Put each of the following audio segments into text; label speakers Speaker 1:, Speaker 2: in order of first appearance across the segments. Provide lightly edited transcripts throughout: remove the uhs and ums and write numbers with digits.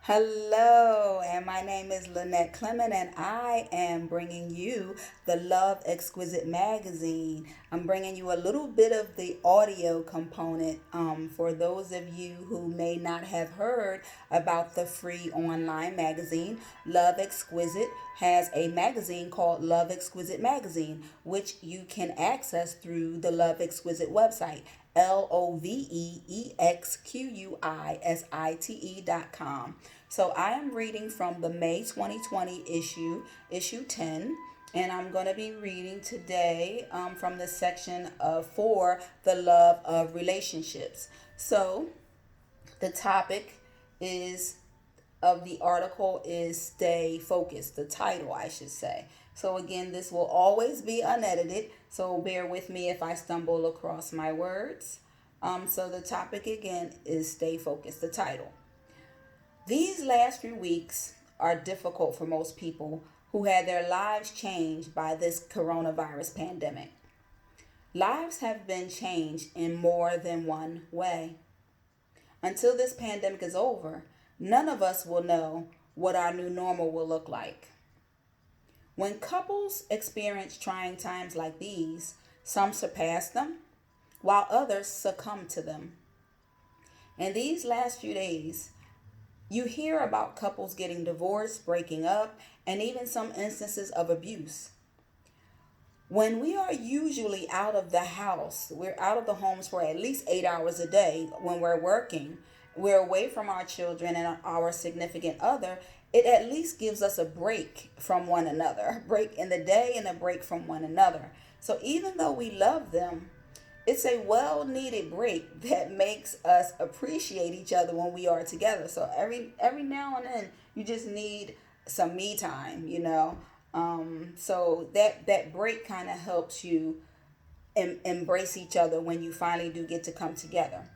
Speaker 1: Hello, and my name is Lynette Clement, and I am bringing you the Love Exquisite Magazine. I'm bringing you a little bit of the audio component for those of you who may not have heard about the free online magazine. Love Exquisite has a magazine called Love Exquisite Magazine, which you can access through the Love Exquisite website. LoveExquisite.com. So I am reading from the May 2020 issue 10, and I'm going to be reading today from the section of 4, the love of relationships. So the topic is of the article is stay focused, the title, I should say. So again, this will always be unedited, so bear with me if I stumble across my words. So the topic again is stay focused, the title. These last few weeks are difficult for most people who had their lives changed by this coronavirus pandemic. Lives have been changed in more than one way. Until this pandemic is over, none of us will know what our new normal will look like. When couples experience trying times like these, some surpass them, while others succumb to them. In these last few days, you hear about couples getting divorced, breaking up, and even some instances of abuse. When we are usually out of the house, we're out of the homes for at least 8 hours a day when we're working, we're away from our children and our significant other, it at least gives us a break from one another, a break in the day and a break from one another. So even though we love them, it's a well needed break that makes us appreciate each other when we are together. So every now and then you just need some me time, so that break kind of helps you embrace each other when you finally do get to come together.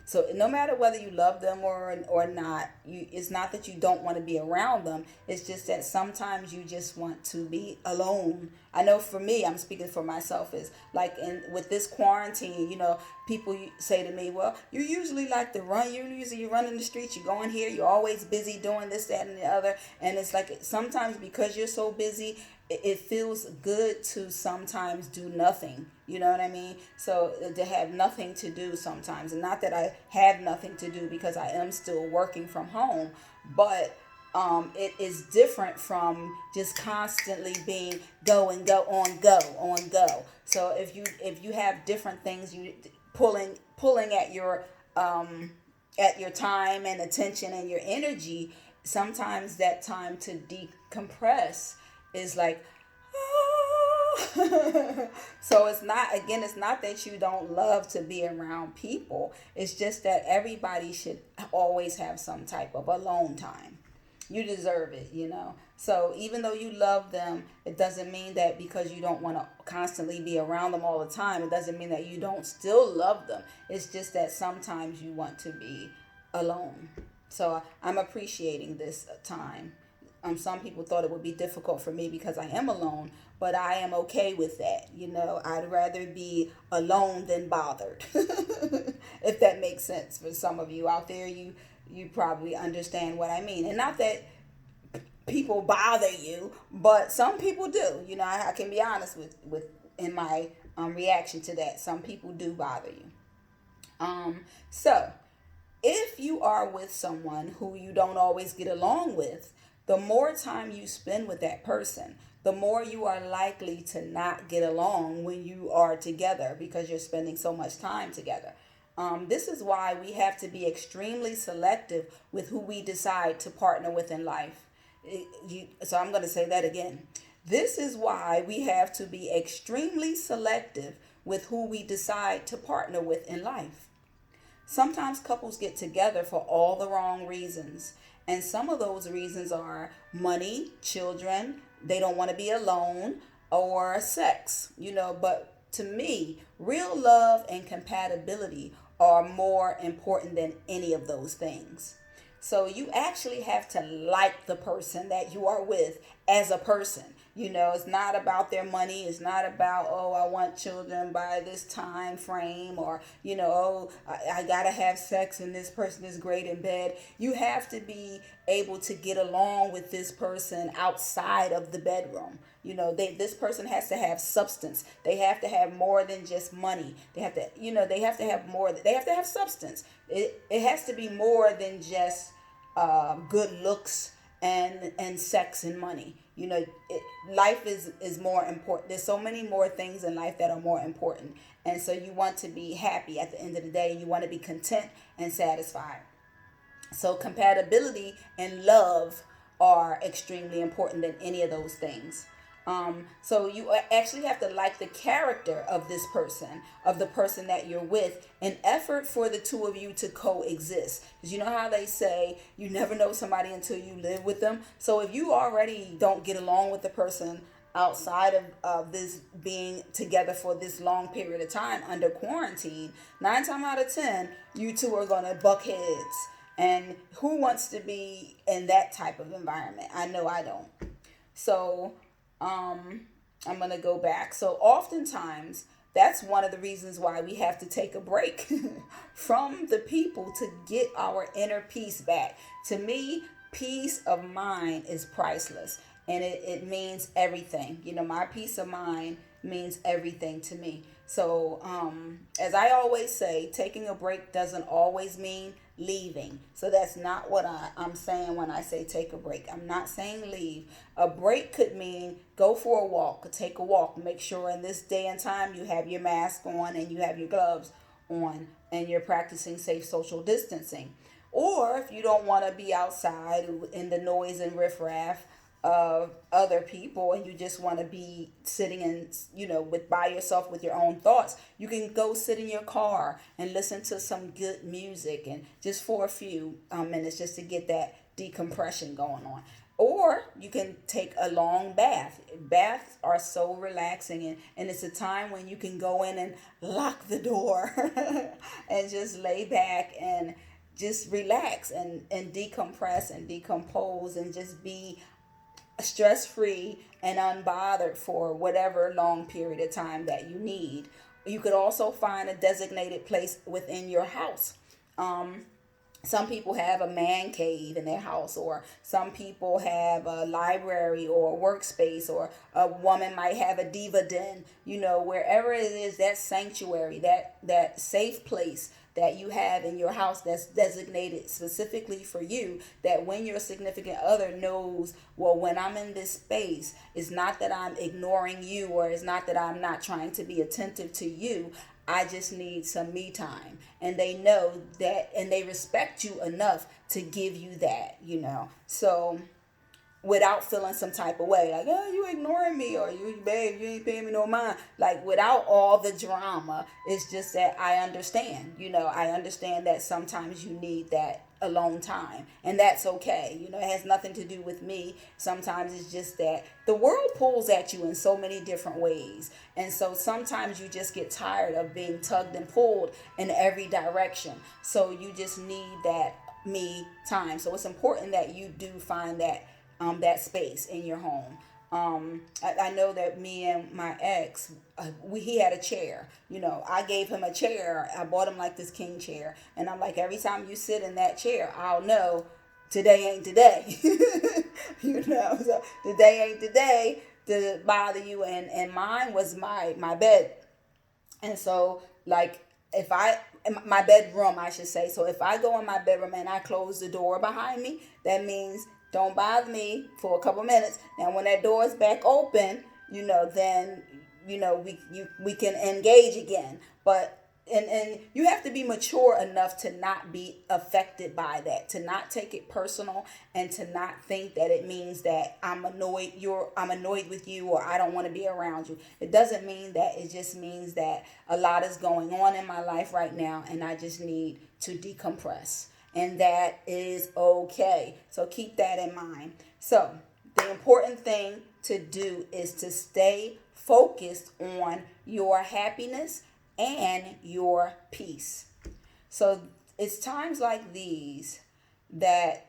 Speaker 1: So no matter whether you love them or not, it's not that you don't want to be around them. It's just that sometimes you just want to be alone. I know for me, I'm speaking for myself, is like with this quarantine, people say to me, well, you usually like to run. You run in the streets. You go in here. You're always busy doing this, that, and the other. And it's like sometimes because you're so busy, it feels good to sometimes do nothing. You know what I mean? So to have nothing to do sometimes, and not that I have nothing to do because I am still working from home, but it is different from just constantly being go and go on go on go. So if you have different things you pulling at your time and attention and your energy, sometimes that time to decompress is like, so it's not that you don't love to be around people. It's just that everybody should always have some type of alone time. You deserve it. So even though you love them, it doesn't mean that because you don't want to constantly be around them all the time, it doesn't mean that you don't still love them. It's just that sometimes you want to be alone. So I'm appreciating this time. Some people thought it would be difficult for me because I am alone, but I am okay with that. I'd rather be alone than bothered. If that makes sense for some of you out there, you probably understand what I mean. And not that people bother you, but some people do. I can be honest with in my reaction to that. Some people do bother you. So if you are with someone who you don't always get along with, the more time you spend with that person, the more you are likely to not get along when you are together because you're spending so much time together. This is why we have to be extremely selective with who we decide to partner with in life. So I'm going to say that again. This is why we have to be extremely selective with who we decide to partner with in life. Sometimes couples get together for all the wrong reasons. And some of those reasons are money, children, they don't want to be alone, or sex, But to me, real love and compatibility are more important than any of those things. So you actually have to like the person that you are with as a person. It's not about their money. It's not about, oh, I want children by this time frame, or, oh, I got to have sex and this person is great in bed. You have to be able to get along with this person outside of the bedroom. This person has to have substance. They have to have more than just money. They have to, they have to have more. They have to have substance. It has to be more than just good looks and sex and money. Life is more important. There's so many more things in life that are more important, and so you want to be happy at the end of the day. You want to be content and satisfied. So compatibility and love are extremely important than any of those things. So you actually have to like the character of this person, of the person that you're with, an effort for the two of you to coexist. Because you know how they say you never know somebody until you live with them. So if you already don't get along with the person outside of this being together for this long period of time under quarantine, 9 times out of 10, you two are going to buck heads. And who wants to be in that type of environment? I know I don't. So I'm going to go back. So oftentimes, that's one of the reasons why we have to take a break from the people to get our inner peace back. To me, peace of mind is priceless, and it means everything. My peace of mind means everything to me. So as I always say, taking a break doesn't always mean leaving. So that's not what I'm saying when I say take a break. I'm not saying leave. A break could mean go for a walk, take a walk. Make sure in this day and time you have your mask on and you have your gloves on and you're practicing safe social distancing. Or if you don't want to be outside in the noise and riffraff of other people and you just want to be sitting in, by yourself with your own thoughts, you can go sit in your car and listen to some good music, and just for a few minutes, just to get that decompression going on. Or you can take a long bath. Baths are so relaxing, and it's a time when you can go in and lock the door and just lay back and just relax and decompress and decompose and just be stress-free and unbothered for whatever long period of time that you need. You could also find a designated place within your house. Some people have a man cave in their house, or some people have a library or a workspace, or a woman might have a diva den. Wherever it is, that sanctuary, that safe place that you have in your house that's designated specifically for you, that when your significant other knows, well, when I'm in this space, it's not that I'm ignoring you, or it's not that I'm not trying to be attentive to you. I just need some me time. And they know that, and they respect you enough to give you that, So without feeling some type of way, like, oh, you ignoring me, or you, babe, you ain't paying me no mind. Like, without all the drama, it's just that I understand. I understand that sometimes you need that alone time, and that's okay. It has nothing to do with me. Sometimes it's just that the world pulls at you in so many different ways, and so sometimes you just get tired of being tugged and pulled in every direction. So you just need that me time. So it's important that you do find that space in your home. I know that me and my ex, he had a chair. I gave him a chair. I bought him like this king chair. And I'm like, every time you sit in that chair, I'll know today ain't today. So today ain't today to bother you. And mine was my bed. And so, like, my bedroom, I should say. So if I go in my bedroom and I close the door behind me, that means don't bother me for a couple minutes. Now, when that door is back open, then, we can engage again. But, and you have to be mature enough to not be affected by that, to not take it personal, and to not think that it means that I'm annoyed with you, or I don't want to be around you. It doesn't mean that. It just means that a lot is going on in my life right now, and I just need to decompress. And that is okay. So keep that in mind. So the important thing to do is to stay focused on your happiness and your peace. So it's times like these that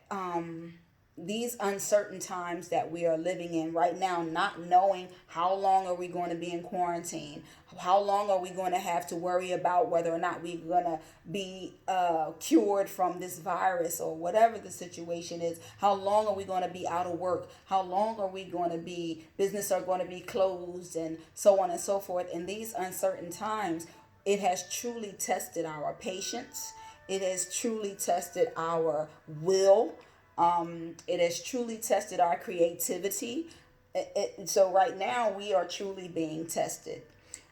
Speaker 1: these uncertain times that we are living in right now, not knowing how long are we going to be in quarantine, how long are we going to have to worry about whether or not we're going to be cured from this virus or whatever the situation is, how long are we going to be out of work, how long are we going to be, business are going to be closed, and so on and so forth. In these uncertain times, it has truly tested our patience. It has truly tested our will. It has truly tested our creativity. So right now we are truly being tested.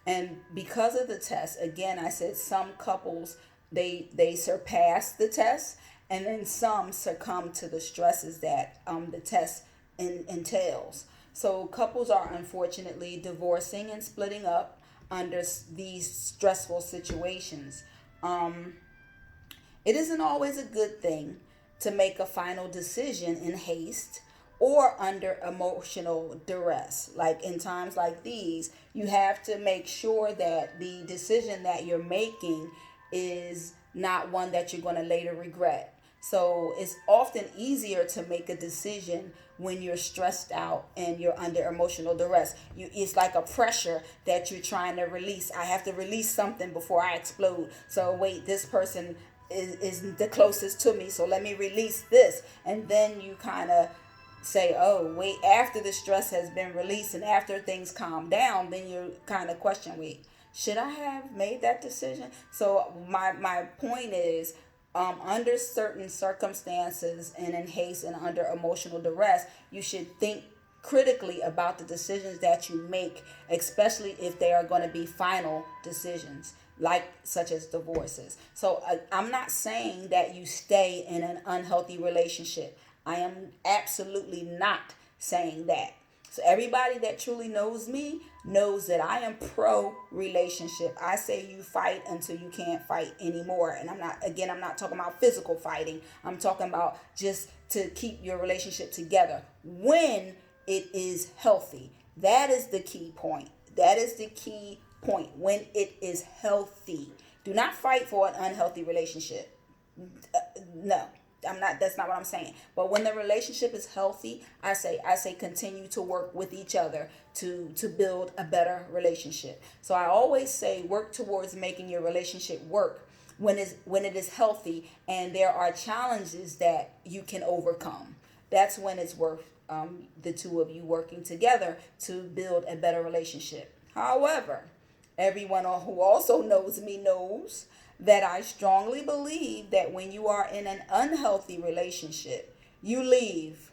Speaker 1: And because of the test, again, I said some couples, they surpass the test, and then some succumb to the stresses that the test entails. So couples are unfortunately divorcing and splitting up under these stressful situations. Um, it isn't always a good thing to make a final decision in haste or under emotional duress. Like in times like these, you have to make sure that the decision that you're making is not one that you're going to later regret. So it's often easier to make a decision when you're stressed out and you're under emotional duress. It's like a pressure that you're trying to release. I have to release something before I explode. So wait, this person is the closest to me, so let me release this. And then you kind of say, oh wait, after the stress has been released and after things calm down, then you kind of question, wait, should I have made that decision? So my point is, under certain circumstances and in haste and under emotional duress, you should think critically about the decisions that you make, especially if they are going to be final decisions, like such as divorces. So I'm not saying that you stay in an unhealthy relationship. I am absolutely not saying that. So everybody that truly knows me knows that I am pro relationship. I say you fight until you can't fight anymore. And I'm not talking about physical fighting. I'm talking about just to keep your relationship together when it is healthy. That is the key point. That is the key point, when it is healthy. Do not fight for an unhealthy relationship. No. That's not what I'm saying. But when the relationship is healthy, I say continue to work with each other to build a better relationship. So I always say work towards making your relationship work when it is healthy and there are challenges that you can overcome. That's when it's worth the two of you working together to build a better relationship. However, everyone who also knows me knows that I strongly believe that when you are in an unhealthy relationship, you leave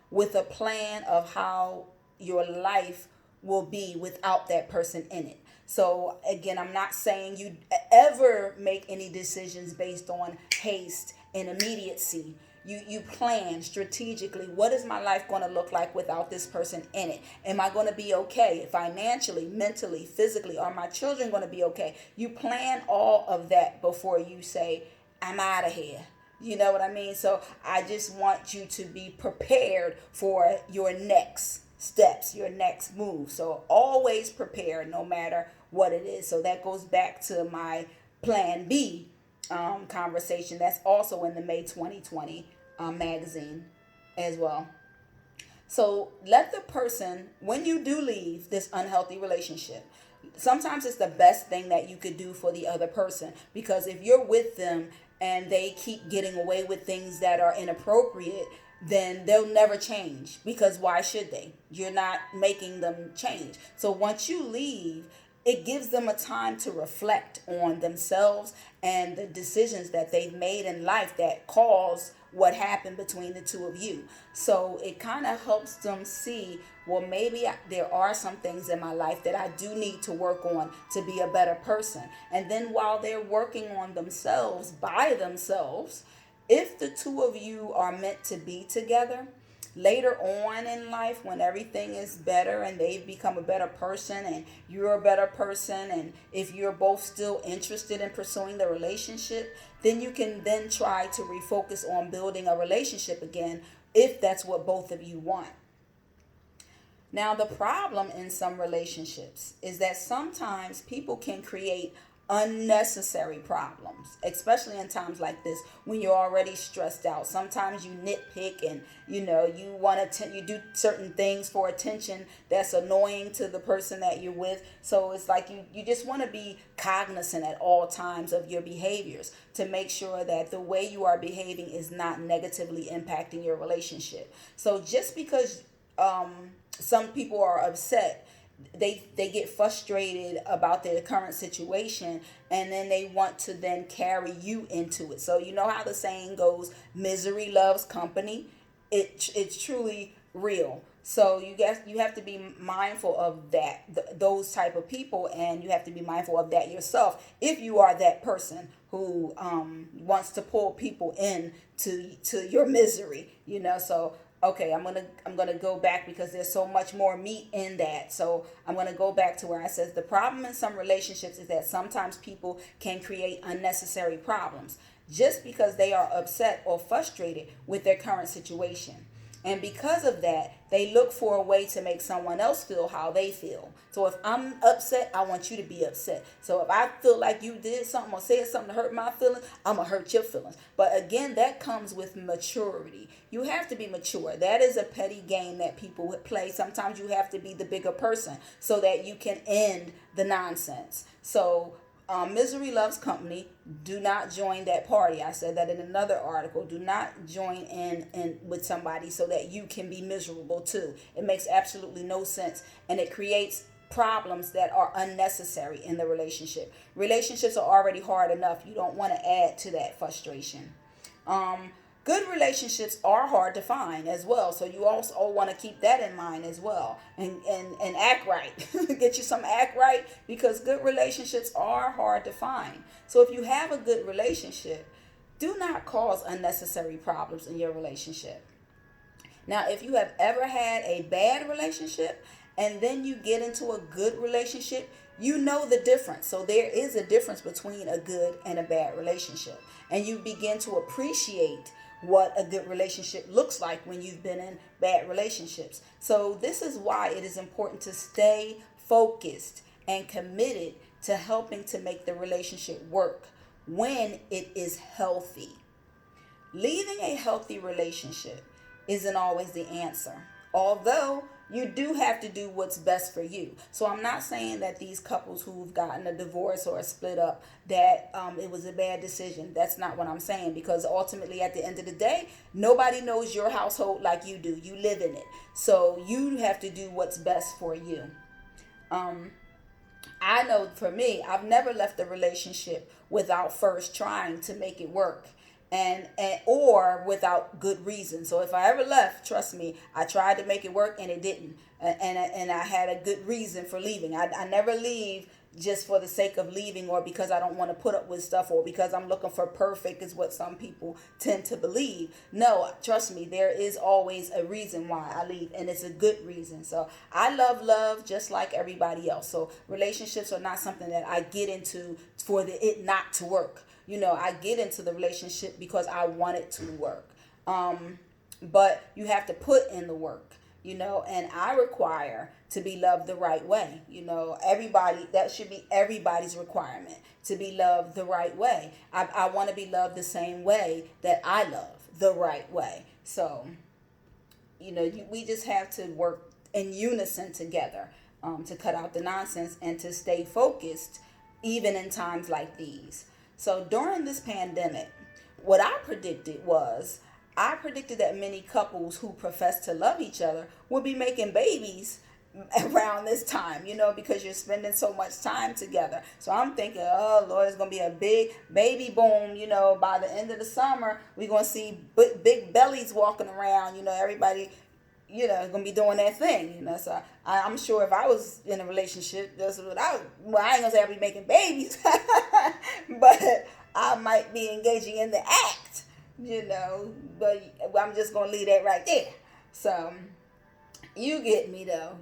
Speaker 1: with a plan of how your life will be without that person in it. So again, I'm not saying you ever make any decisions based on haste and immediacy. You plan strategically. What is my life going to look like without this person in it? Am I going to be okay financially, mentally, physically? Are my children going to be okay? You plan all of that before you say, I'm out of here. You know what I mean? So I just want you to be prepared for your next steps, your next move. So always prepare no matter what it is. So that goes back to my plan B conversation that's also in the May 2020 magazine as well. So let the person, when you do leave this unhealthy relationship, sometimes it's the best thing that you could do for the other person, because if you're with them and they keep getting away with things that are inappropriate, then they'll never change, because why should they? You're not making them change. So once you leave, it gives them a time to reflect on themselves and the decisions that they've made in life that caused what happened between the two of you. So it kind of helps them see, well, maybe there are some things in my life that I do need to work on to be a better person. And then while they're working on themselves by themselves, if the two of you are meant to be together, later on in life, when everything is better and they've become a better person and you're a better person, and if you're both still interested in pursuing the relationship, then you can then try to refocus on building a relationship again, if that's what both of you want. Now, the problem in some relationships is that sometimes people can create unnecessary problems, especially in times like this when you're already stressed out. Sometimes you nitpick, and you want to you do certain things for attention that's annoying to the person that you're with. So it's like you just want to be cognizant at all times of your behaviors to make sure that the way you are behaving is not negatively impacting your relationship. So just because some people are upset, they get frustrated about their current situation, and then they want to then carry you into it. So you know how the saying goes, misery loves company. It's truly real. So you have to be mindful of that, those type of people, and you have to be mindful of that yourself if you are that person who wants to pull people in to your misery. So okay, I'm gonna go back because there's so much more meat in that. So I'm gonna go back to where I says the problem in some relationships is that sometimes people can create unnecessary problems just because they are upset or frustrated with their current situation. And because of that, they look for a way to make someone else feel how they feel. So if I'm upset, I want you to be upset. So if I feel like you did something or said something to hurt my feelings, I'm going to hurt your feelings. But again, that comes with maturity. You have to be mature. That is a petty game that people would play. Sometimes you have to be the bigger person so that you can end the nonsense. So misery loves company. Do not join that party. I said that in another article. Do not join in with somebody so that you can be miserable too. It makes absolutely no sense, and it creates problems that are unnecessary in the relationship. Relationships are already hard enough. You don't want to add to that frustration. Good relationships are hard to find as well, so you also want to keep that in mind as well, and act right. Get you some act right, because good relationships are hard to find. So if you have a good relationship, do not cause unnecessary problems in your relationship. Now, if you have ever had a bad relationship and then you get into a good relationship, you know the difference. So there is a difference between a good and a bad relationship. And you begin to appreciate what a good relationship looks like when you've been in bad relationships. So this is why it is important to stay focused and committed to helping to make the relationship work when it is healthy. Leaving a healthy relationship isn't always the answer, although you do have to do what's best for you. So I'm not saying that these couples who've gotten a divorce or a split up, that it was a bad decision. That's not what I'm saying, because ultimately at the end of the day, nobody knows your household like you do. You live in it. So you have to do what's best for you. I know for me, I've never left a relationship without first trying to make it work, and or without good reason. So if I ever left, trust me, I tried to make it work and it didn't, and I had a good reason for leaving. I never leave just for the sake of leaving, or because I don't want to put up with stuff, or because I'm looking for perfect, is what some people tend to believe. No, trust me, there is always a reason why I leave, and it's a good reason. So I love just like everybody else. So relationships are not something that I get into for it not to work. I get into the relationship because I want it to work. But you have to put in the work, and I require to be loved the right way. Everybody, that should be everybody's requirement, to be loved the right way. I want to be loved the same way that I love, the right way. So, we just have to work in unison together, to cut out the nonsense and to stay focused even in times like these. So during this pandemic, what I predicted that many couples who profess to love each other would be making babies around this time, because you're spending so much time together. So I'm thinking, oh Lord, it's going to be a big baby boom. By the end of the summer, we're going to see big bellies walking around, everybody, going to be doing that thing, So I'm sure if I was in a relationship, that's what I ain't going to say I'll be making babies, but I might be engaging in the act, but I'm just going to leave that right there. So you get me though,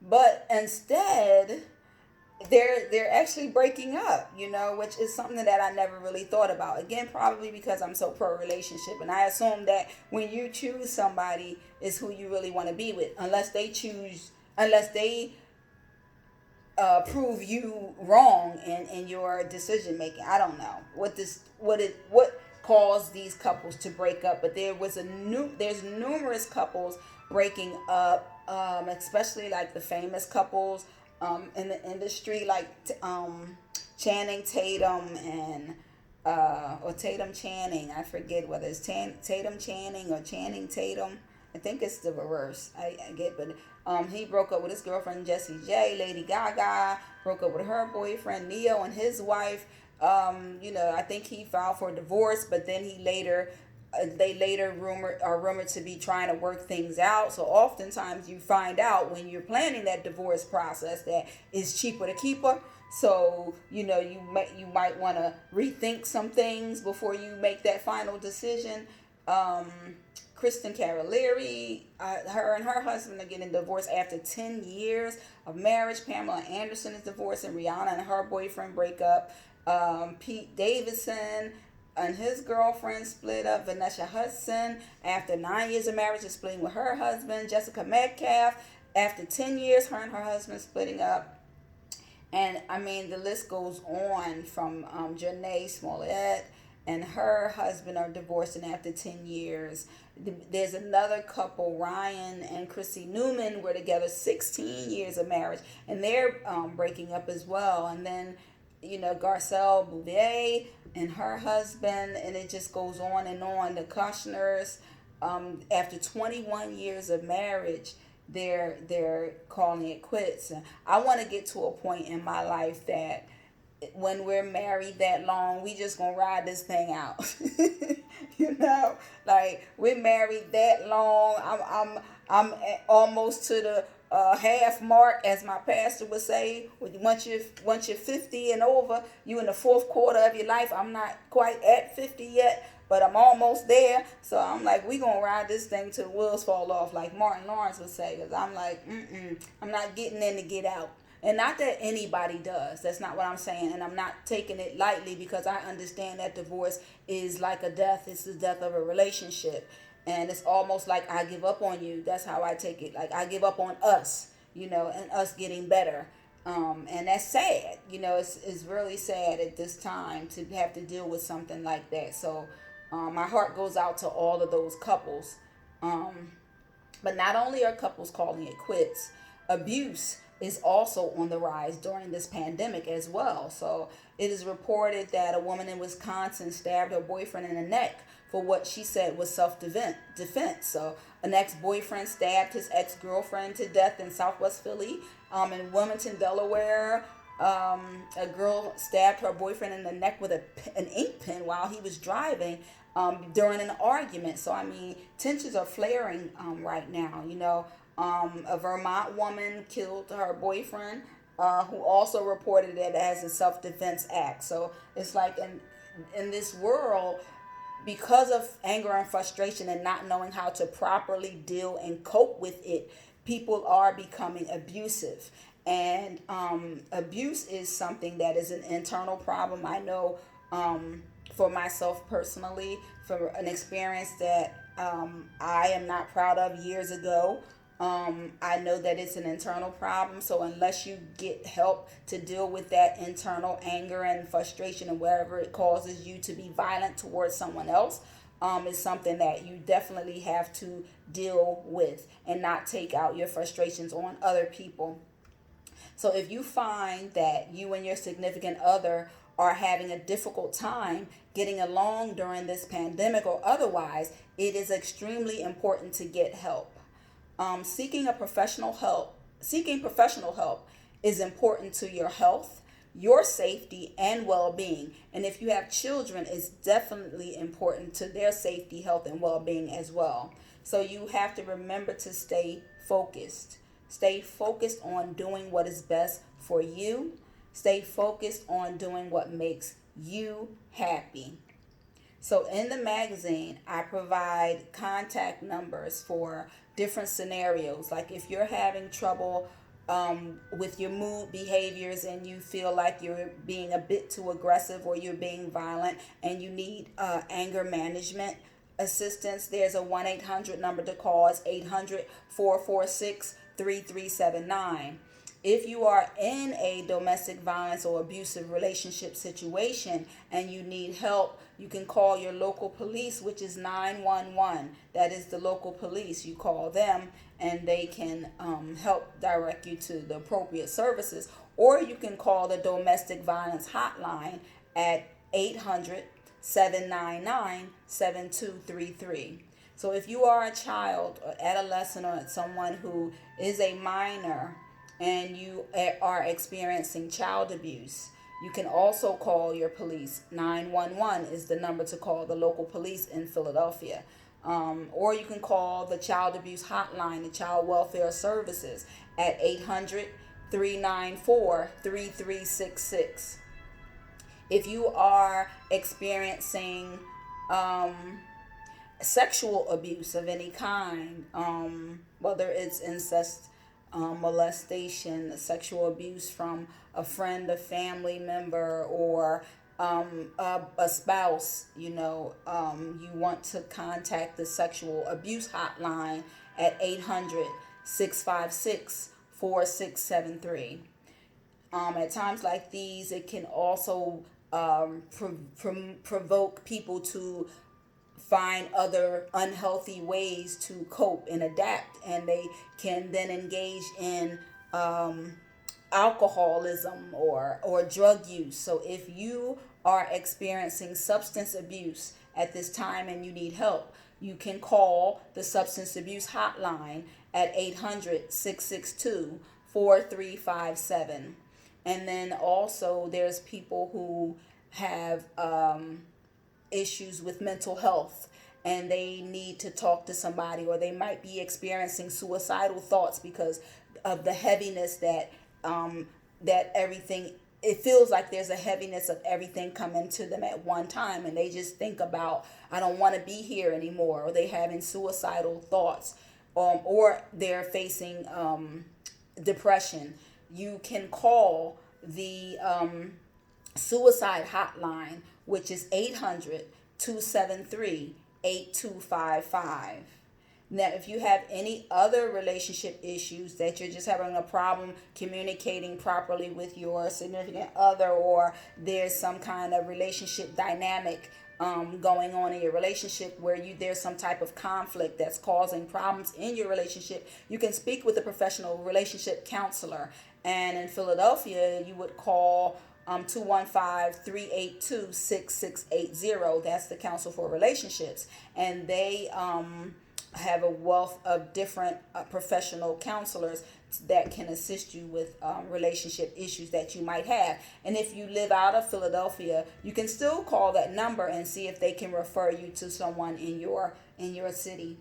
Speaker 1: but instead they're actually breaking up, which is something that I never really thought about. Again, probably because I'm so pro relationship, and I assume that when you choose somebody, is who you really want to be with, unless they prove you wrong in your decision making. I don't know what caused these couples to break up, but there's numerous couples breaking up, especially like the famous couples in the industry, like Channing Tatum and or Tatum Channing. I forget whether it's Tatum Channing or Channing Tatum. I think it's the reverse. I get, but he broke up with his girlfriend Jessie J. Lady Gaga broke up with her boyfriend Neo and his wife. I think he filed for divorce, but then they later rumored to be trying to work things out. So oftentimes you find out when you're planning that divorce process that it's cheaper to keep her. So you might want to rethink some things before you make that final decision. Kristen Cavallari, her and her husband are getting divorced after 10 years of marriage. Pamela Anderson is divorced, and Rihanna and her boyfriend break up. Pete Davidson and his girlfriend split up. Vanessa Hudson, after 9 years of marriage, is splitting with her husband. Jessica Metcalf, after 10 years, her and her husband splitting up. And I mean, the list goes on from Janae Smollett and her husband are divorcing after 10 years. There's another couple, Ryan and Chrissy Newman, were together 16 years of marriage, and they're breaking up as well. And then, Garcelle Bouvier and her husband, and it just goes on and on. The Kushners, after 21 years of marriage, they're calling it quits. And I want to get to a point in my life that when we're married that long, we just gonna ride this thing out. Like we're married that long. I'm almost to the half mark, as my pastor would say. Once you're 50 and over, you in the fourth quarter of your life. I'm not quite at 50 yet, but I'm almost there. So I'm like, we gonna ride this thing till the wheels fall off, like Martin Lawrence would say. Cause I'm like, I'm not getting in to get out. And not that anybody does. That's not what I'm saying. And I'm not taking it lightly, because I understand that divorce is like a death. It's the death of a relationship. And it's almost like I give up on you. That's how I take it. Like I give up on us, and us getting better. And that's sad. It's really sad at this time to have to deal with something like that. So my heart goes out to all of those couples. But not only are couples calling it quits, abuse is also on the rise during this pandemic as well. So it is reported that a woman in Wisconsin stabbed her boyfriend in the neck for what she said was self-defense. So an ex-boyfriend stabbed his ex-girlfriend to death in Southwest Philly. In Wilmington, Delaware, a girl stabbed her boyfriend in the neck with an ink pen while he was driving during an argument. So I mean, tensions are flaring right now. A Vermont woman killed her boyfriend, who also reported it as a self-defense act. So it's like in this world, because of anger and frustration and not knowing how to properly deal and cope with it, people are becoming abusive. And abuse is something that is an internal problem. I know for myself personally, for an experience that I am not proud of years ago. I know that it's an internal problem. So unless you get help to deal with that internal anger and frustration and wherever it causes you to be violent towards someone else, is something that you definitely have to deal with and not take out your frustrations on other people. So if you find that you and your significant other are having a difficult time getting along during this pandemic or otherwise, it is extremely important to get help. Seeking professional help is important to your health, your safety, and well-being. And if you have children, it's definitely important to their safety, health, and well-being as well. So you have to remember to stay focused. Stay focused on doing what is best for you. Stay focused on doing what makes you happy. So in the magazine, I provide contact numbers for different scenarios. Like if you're having trouble with your mood behaviors and you feel like you're being a bit too aggressive or you're being violent and you need anger management assistance, there's a 1-800 number to call. It's 800-446-3379. If you are in a domestic violence or abusive relationship situation and you need help, you can call your local police, which is 911. That is the local police. You call them and they can help direct you to the appropriate services. Or you can call the domestic violence hotline at 800-799-7233. So if you are a child, or adolescent, or someone who is a minor and you are experiencing child abuse, you can also call your police. 911 is the number to call, the local police in Philadelphia. Or you can call the child abuse hotline, the child welfare services, at 800-394-3366. If you are experiencing sexual abuse of any kind, whether it's incest, molestation, sexual abuse from a friend, a family member, or a spouse, you want to contact the sexual abuse hotline at 800-656-4673. At times like these, it can also provoke people to find other unhealthy ways to cope and adapt, and they can then engage in alcoholism or drug use. So if you are experiencing substance abuse at this time and you need help, you can call the substance abuse hotline at 800-662-4357. And then also there's people who have issues with mental health and they need to talk to somebody, or they might be experiencing suicidal thoughts because of the heaviness that everything, it feels like there's a heaviness of everything coming to them at one time, and they just think about, I don't want to be here anymore, or they having suicidal thoughts, or they're facing depression. You can call the suicide hotline, which is 800-273-8255. Now, if you have any other relationship issues that you're just having a problem communicating properly with your significant other, or there's some kind of relationship dynamic going on in your relationship where there's some type of conflict that's causing problems in your relationship, you can speak with a professional relationship counselor. And in Philadelphia, you would call 215-382-6680. That's the Council for Relationships. And they have a wealth of different professional counselors that can assist you with relationship issues that you might have. And if you live out of Philadelphia, you can still call that number and see if they can refer you to someone in your city.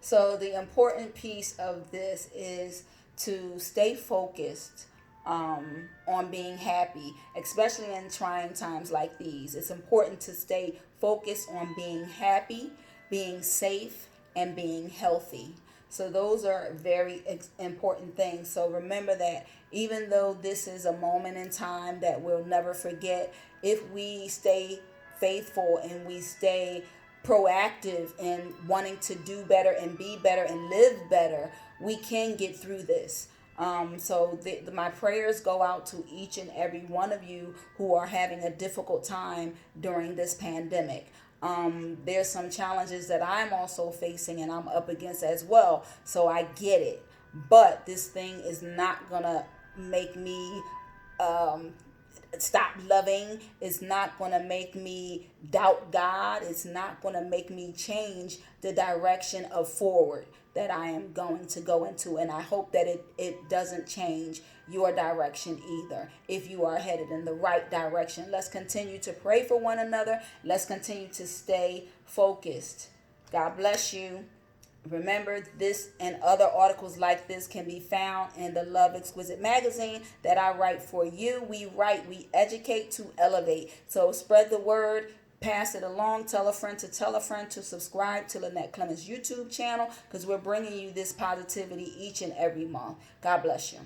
Speaker 1: So the important piece of this is to stay focused on being happy, especially in trying times like these. It's important to stay focused on being happy, being safe, and being healthy. So those are very important things. So remember that even though this is a moment in time that we'll never forget, if we stay faithful and we stay proactive in wanting to do better and be better and live better, we can get through this. So my prayers go out to each and every one of you who are having a difficult time during this pandemic. There's some challenges that I'm also facing and I'm up against as well. So I get it. But this thing is not going to make me stop loving. It's not going to make me doubt God. It's not going to make me change the direction of forward that I am going to go into. And I hope that it doesn't change your direction either, if you are headed in the right direction. Let's continue to pray for one another. Let's continue to stay focused. God bless you. Remember, this and other articles like this can be found in the Love Exquisite Magazine that I write for you. We educate to elevate. So spread the word, pass it along, tell a friend to subscribe to Lynette Clemens' YouTube channel, because we're bringing you this positivity each and every month. God bless you.